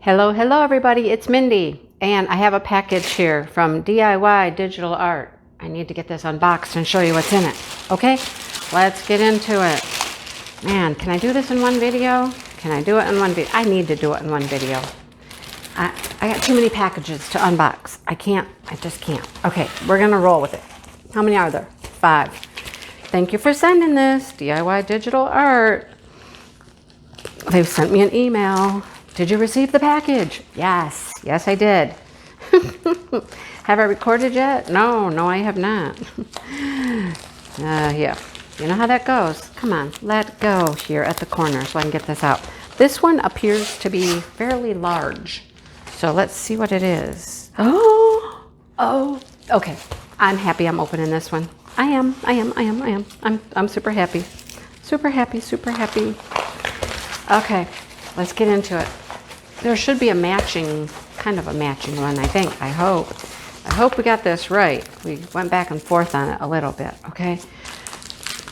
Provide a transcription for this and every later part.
Hello everybody, it's Mindy, and I have a package here from DIYDigitalArt. I need to get this unboxed and show you what's in it. Okay, let's get into it. Man, can I do this in one video? Can I do it in one video? I need to do it in one video. I got too many packages to unbox. I just can't. Okay, we're gonna roll with it. How many are there? 5. Thank you for sending this, DIYDigitalArt. They've sent me an email. Did you receive the package? Yes, I did. Have I recorded yet? No, I have not. Yeah, you know how that goes. Come on, let go here at the corner so I can get this out. This one appears to be fairly large. So let's see what it is. Oh, okay. I'm happy I'm opening this one. I am. I'm super happy. Super happy. Okay, let's get into it. There should be a matching, kind of a matching one, I think. I hope we got this right. We went back and forth on it a little bit, okay?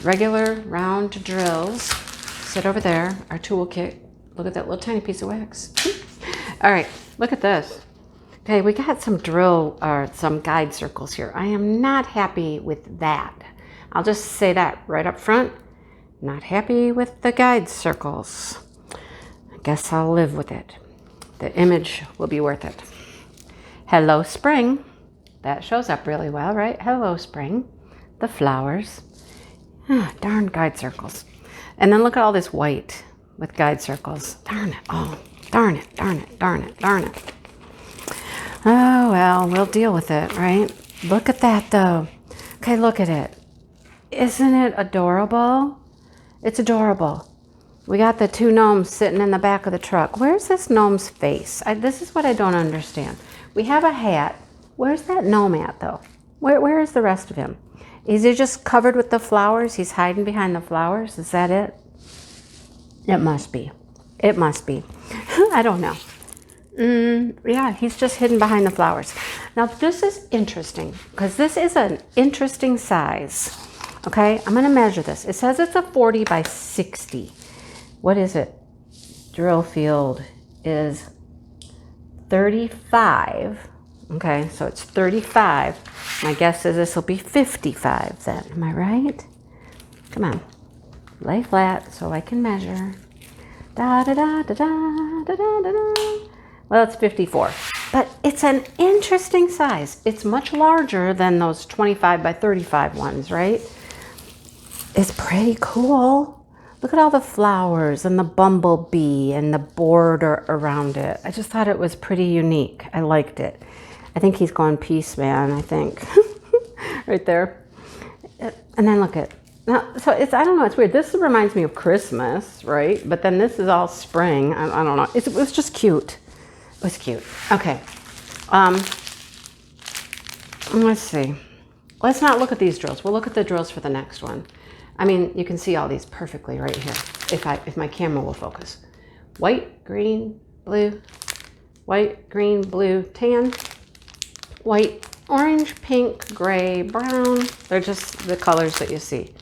Regular round drills. Sit over there, our toolkit. Look at that little tiny piece of wax. All right, look at this. Okay, we got some some guide circles here. I am not happy with that. I'll just say that right up front. Not happy with the guide circles. I guess I'll live with it. The image will be worth it. Hello, spring. That shows up really well, right? Hello, spring. The flowers. Darn guide circles. And then look at all this white with guide circles. Darn it. Oh, darn it. Oh, well, we'll deal with it, right? Look at that, though. Okay, look at it. Isn't it adorable? It's adorable. We got the 2 gnomes sitting in the back of the truck. Where's this gnome's face? This is what I don't understand. We have a hat. Where's that gnome at, though? Where is the rest of him? Is he just covered with the flowers? He's hiding behind the flowers? Is that it? It must be. I don't know. Yeah, he's just hidden behind the flowers. Now, this is interesting because this is an interesting size. Okay, I'm going to measure this. It says it's a 40 by 60. What is it? Drill field is 35. Okay, so it's 35. My guess is this will be 55 then. Am I right? Come on. Lay flat so I can measure. Da da da da da da da da. Well, it's 54. But it's an interesting size. It's much larger than those 25 by 35 ones, right? It's pretty cool. Look at all the flowers and the bumblebee and the border around it. I just thought it was pretty unique. I liked it. I think he's going peace man, I think. Right there. And then look at, now, so it's, I don't know, it's weird. This reminds me of Christmas, right? But then this is all spring. I don't know. It was just cute. It was cute. Okay. Let's see. Let's not look at these drills. We'll look at the drills for the next one. I mean, you can see all these perfectly right here, if my camera will focus. White, green, blue, tan, white, orange, pink, gray, brown. They're just the colors that you see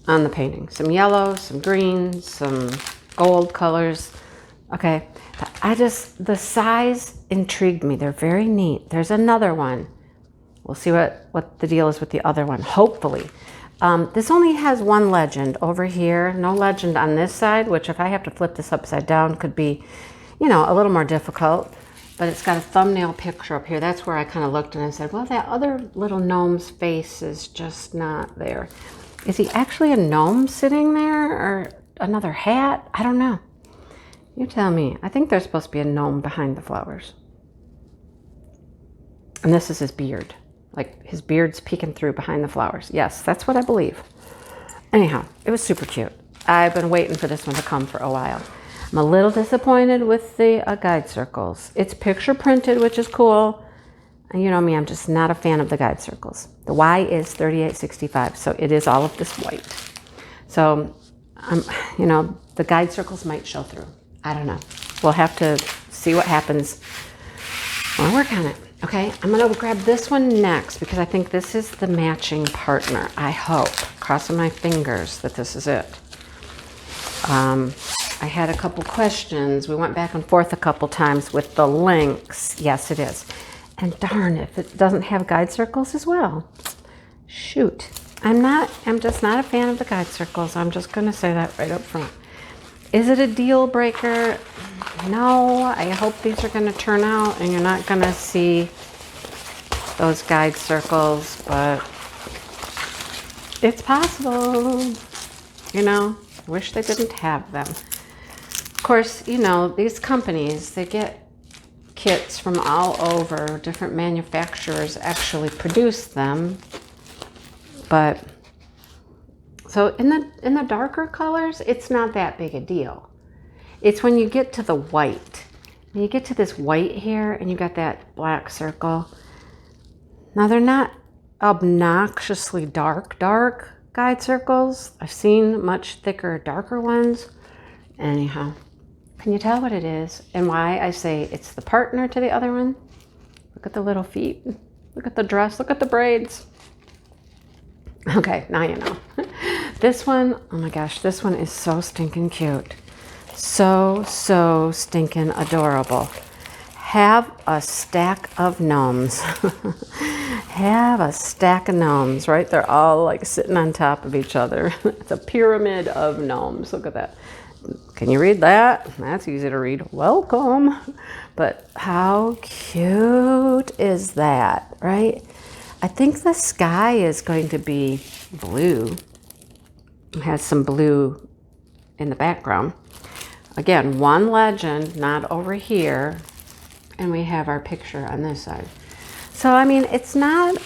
on the painting. Some yellow, some green, some gold colors. Okay, the size intrigued me. They're very neat. There's another one. We'll see what the deal is with the other one, hopefully. This only has one legend over here, no legend on this side, which if I have to flip this upside down could be, you know, a little more difficult. But it's got a thumbnail picture up here. That's where I kind of looked and I said, well, that other little gnome's face is just not there. Is he actually a gnome sitting there or another hat? I don't know. You tell me. I think there's supposed to be a gnome behind the flowers. And this is his beard. Like his beard's peeking through behind the flowers. Yes, that's what I believe. Anyhow, it was super cute. I've been waiting for this one to come for a while. I'm a little disappointed with the guide circles. It's picture printed, which is cool. And you know me, I'm just not a fan of the guide circles. The Y is 3865, so it is all of this white. So, you know, the guide circles might show through. I don't know. We'll have to see what happens when I work on it. Okay, I'm gonna grab this one next because I think this is the matching partner. I hope, crossing my fingers that this is it. I had a couple questions. We went back and forth a couple times with the links. Yes, it is. And darn if it doesn't have guide circles as well. Shoot. I'm just not a fan of the guide circles. I'm just going to say that right up front. Is it a deal breaker? No. I hope these are going to turn out and you're not going to see those guide circles, but it's possible. You know, wish they didn't have them. Of course, you know, these companies, they get kits from all over. Different manufacturers actually produce them. But so in the darker colors, it's not that big a deal. It's when you get to the white. When you get to this white here and you got that black circle. Now they're not obnoxiously dark guide circles. I've seen much thicker, darker ones. Anyhow, can you tell what it is and why I say it's the partner to the other one? Look at the little feet. Look at the dress. Look at the braids. Okay, now you know. This one, oh my gosh, this one is so stinking cute. So stinking adorable. Have a stack of gnomes. Have a stack of gnomes, right? They're all like sitting on top of each other. It's a pyramid of gnomes. Look at that. Can you read that? That's easy to read. Welcome. But how cute is that, right? I think the sky is going to be blue. It has some blue in the background. Again, one legend, not over here. And we have our picture on this side. So, I mean, it's not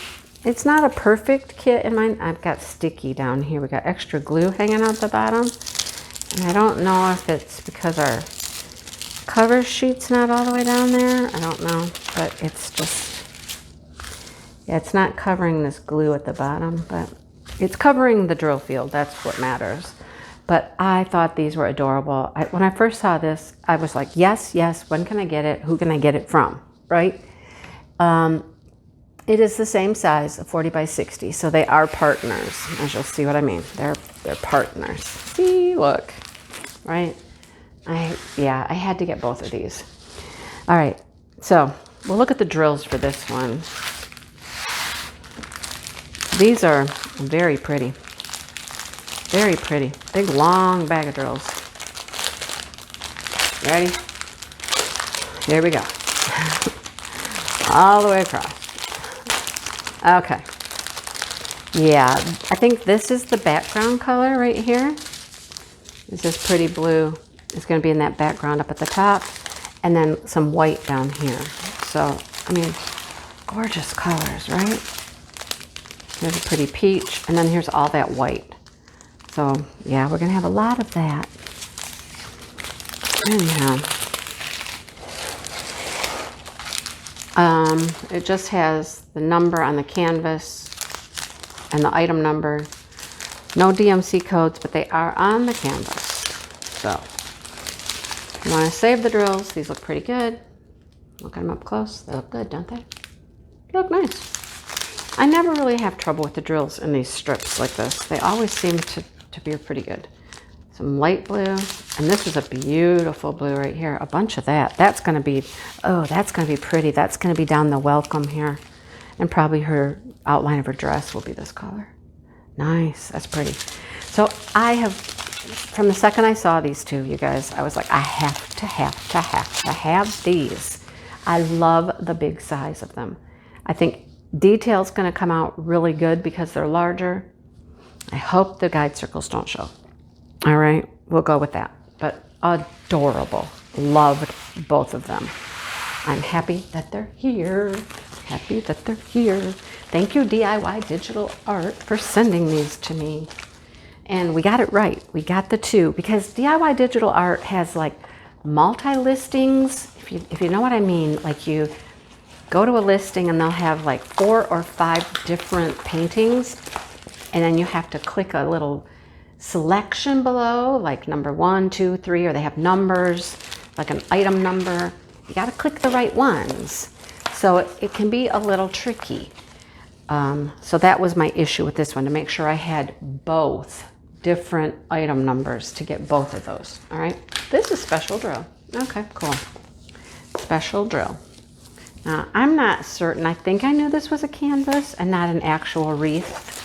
a perfect kit in mine. I've got sticky down here. We got extra glue hanging out the bottom. And I don't know if it's because our cover sheet's not all the way down there. I don't know, but it's just, yeah, it's not covering this glue at the bottom, but it's covering the drill field. That's what matters. But I thought these were adorable. When I first saw this, I was like, yes, when can I get it? Who can I get it from, right? It is the same size, 40 by 60, so they are partners, as you'll see what I mean. They're partners. See, look, right? I had to get both of these. All right, so we'll look at the drills for this one. These are very pretty. Very pretty. Big, long bag of drills. Ready? Here we go. All the way across. Okay. Yeah, I think this is the background color right here. It's this pretty blue. It's going to be in that background up at the top. And then some white down here. So, I mean, gorgeous colors, right? Here's a pretty peach. And then here's all that white. So, yeah, we're going to have a lot of that. Anyhow. It just has the number on the canvas and the item number. No DMC codes, but they are on the canvas. So, you want to save the drills. These look pretty good. Look at them up close. They look good, don't they? They look nice. I never really have trouble with the drills in these strips like this. They always seem to be pretty good. Some light blue, and this is a beautiful blue right here. A bunch of that. That's going to be, oh, that's going to be pretty. That's going to be down the welcome here. And probably her outline of her dress will be this color. Nice. That's pretty. So I have, from the second I saw these two, you guys, I was like, I have to have these. I love the big size of them. I think detail's going to come out really good because they're larger. I hope the guide circles don't show. All right, we'll go with that. But adorable. Loved both of them. I'm happy that they're here. Happy that they're here. Thank you, DIY Digital Art, for sending these to me. And we got it right. We got the two. Because DIY Digital Art has like multi-listings. If you know what I mean, like you go to a listing and they'll have like 4 or 5 different paintings. And then you have to click a little selection below, like number 1, 2, 3, or they have numbers, like an item number. You got to click the right ones. So it can be a little tricky. So that was my issue with this one, to make sure I had both different item numbers to get both of those. All right, this is special drill. Okay, cool. Special drill. Now, I'm not certain. I think I knew this was a canvas and not an actual wreath,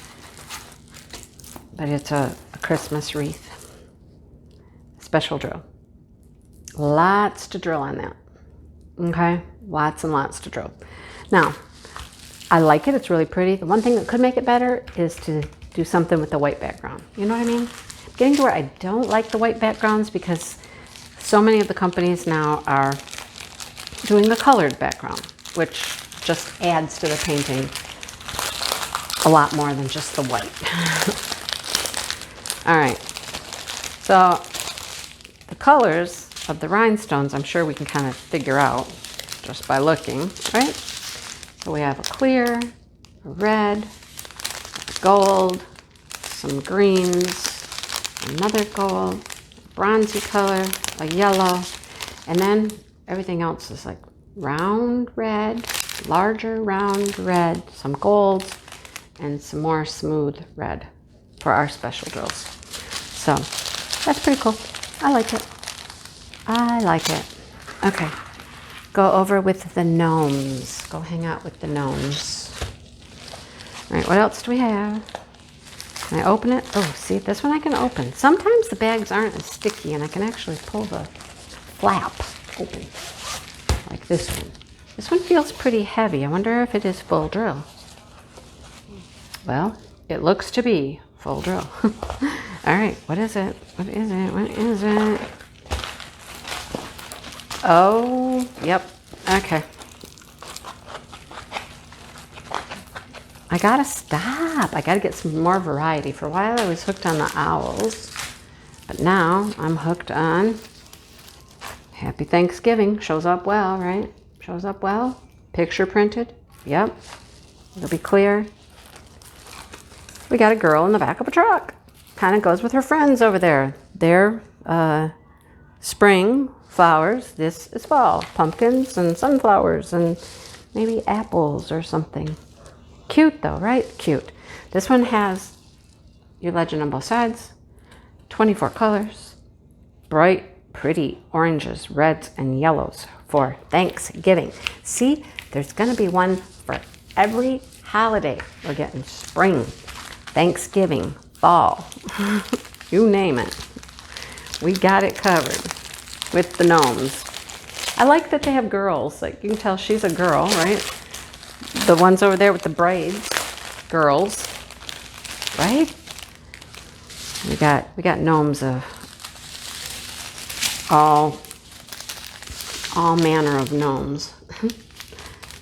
but it's a Christmas wreath. Special drill. Lots to drill on that. Okay, lots and lots to drill. Now, I like it. It's really pretty. The one thing that could make it better is to do something with the white background. You know what I mean? I'm getting to where I don't like the white backgrounds because so many of the companies now are doing the colored background, which just adds to the painting a lot more than just the white. All right, so the colors of the rhinestones, I'm sure we can kind of figure out just by looking, right? So we have a clear, a red, a gold, some greens, another gold, bronzy color, a yellow, and then everything else is like round red, larger round red, some golds, and some more smooth red for our special drills. So that's pretty cool. I like it. I like it. Okay, go over with the gnomes. Go hang out with the gnomes. All right, what else do we have? Can I open it? Oh, see, this one I can open. Sometimes the bags aren't as sticky and I can actually pull the flap open, like this one. This one feels pretty heavy. I wonder if it is full drill. Well, it looks to be full drill. All right, what is it? What is it? What is it? Oh, yep. Okay. I gotta stop. I gotta get some more variety. For a while I was hooked on the owls, but now I'm hooked on Happy Thanksgiving. Shows up well, right? Shows up well. Picture printed. Yep. It'll be clear. We got a girl in the back of a truck. Kind of goes with her friends over there. They're spring flowers. This is fall. Pumpkins and sunflowers and maybe apples or something. Cute though, right? Cute. This one has your legend on both sides. 24 colors. Bright, pretty oranges, reds, and yellows for Thanksgiving. See, there's going to be one for every holiday. We're getting spring, Thanksgiving, fall, you name it. We got it covered with the gnomes. I like that they have girls. Like you can tell she's a girl, right? The ones over there with the braids, girls, right? We got gnomes of all manner of gnomes.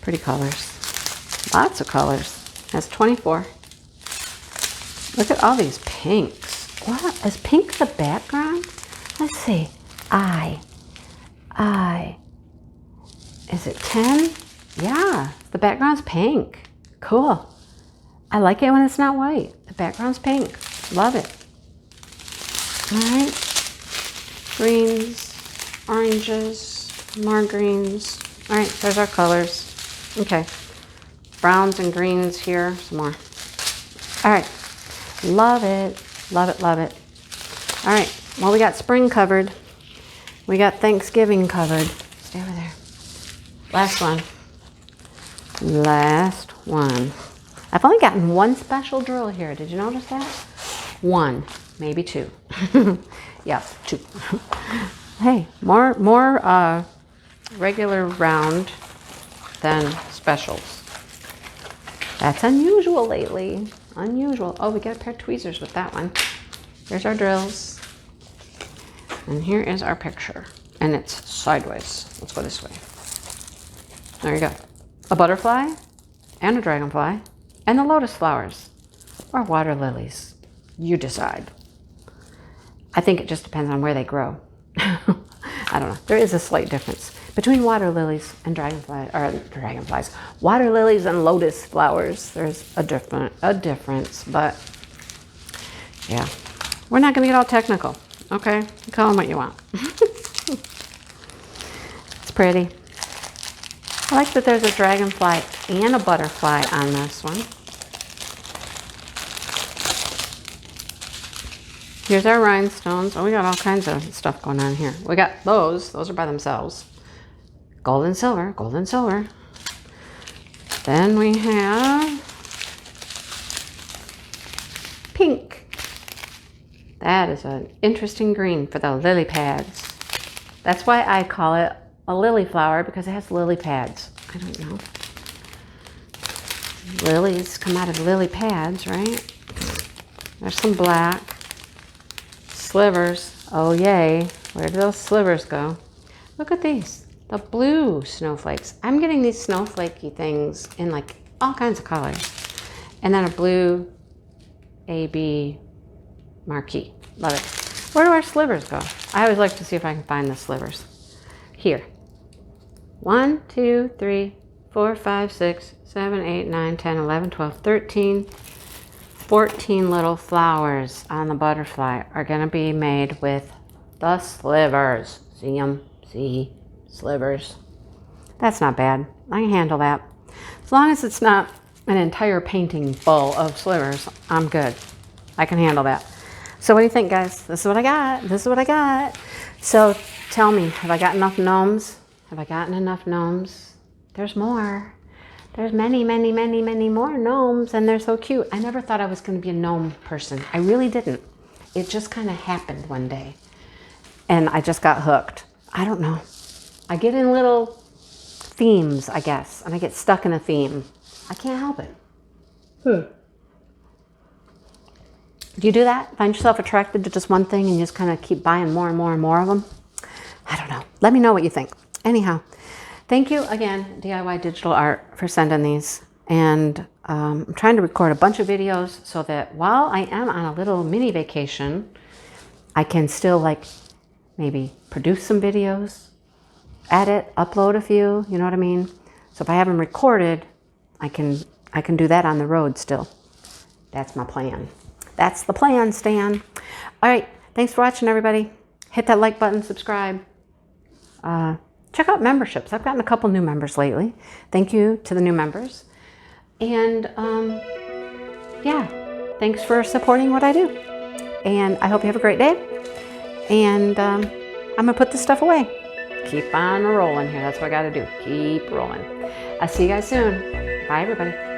Pretty colors. Lots of colors. Has 24. Look at all these pinks. What? Is pink the background? Let's see. I. Is it 10? Yeah, the background's pink. Cool. I like it when it's not white. The background's pink. Love it. All right. Greens, oranges, more greens. All right, there's our colors. Okay. Browns and greens here, some more. All right. Love it. Love it, love it. All right. Well, we got spring covered. We got Thanksgiving covered. Stay over there. Last one. Last one. I've only gotten one special drill here. Did you notice that? One, maybe two. Yeah, two. Hey, more regular round than specials. That's unusual lately. Unusual. Oh, we got a pair of tweezers with that one. Here's our drills. And here is our picture. And it's sideways. Let's go this way. There you go. A butterfly and a dragonfly and the lotus flowers or water lilies. You decide. I think it just depends on where they grow. I don't know. There is a slight difference between water lilies and dragonflies. Water lilies and lotus flowers. There's a difference, but yeah. We're not going to get all technical. Okay? Call them what you want. It's pretty. I like that there's a dragonfly and a butterfly on this one. Here's our rhinestones. Oh, we got all kinds of stuff going on here. We got those. Those are by themselves. Gold and silver, gold and silver. Then we have pink. That is an interesting green for the lily pads. That's why I call it a lily flower, because it has lily pads. I don't know. Lilies come out of lily pads, right? There's some black. Slivers. Oh, yay. Where did those slivers go? Look at these. The blue snowflakes. I'm getting these snowflakey things in like all kinds of colors. And then a blue AB marquee. Love it. Where do our slivers go? I always like to see if I can find the slivers. Here. 1, 2, 3, 4, 5, 6, 7, 8, 9, 10, 11, 12, 13, 14 little flowers on the butterfly are going to be made with the slivers. See them? See? Slivers. That's not bad. I can handle that. As long as it's not an entire painting full of slivers, I'm good. I can handle that. So what do you think, guys? This is what I got. This is what I got. So tell me, have I got enough gnomes? Have I gotten enough gnomes? There's more. There's many, many, many, many more gnomes, and they're so cute. I never thought I was going to be a gnome person. I really didn't. It just kind of happened one day, and I just got hooked. I don't know. I get in little themes, I guess, and I get stuck in a theme. I can't help it. Do you do that? Find yourself attracted to just one thing and you just kind of keep buying more and more and more of them? I don't know. Let me know what you think. Anyhow, thank you again, DIY Digital Art, for sending these. And I'm trying to record a bunch of videos so that while I am on a little mini vacation, I can still like maybe produce some videos, edit, upload a few, you know what I mean? So if I have them recorded, I can do that on the road still. That's my plan. That's the plan, Stan. All right, thanks for watching, everybody. Hit that like button, subscribe. Check out memberships. I've gotten a couple new members lately. Thank you to the new members. And yeah, thanks for supporting what I do. And I hope you have a great day. And I'm gonna put this stuff away. Keep on rolling here. That's what I gotta do. Keep rolling. I'll see you guys soon. Bye, everybody.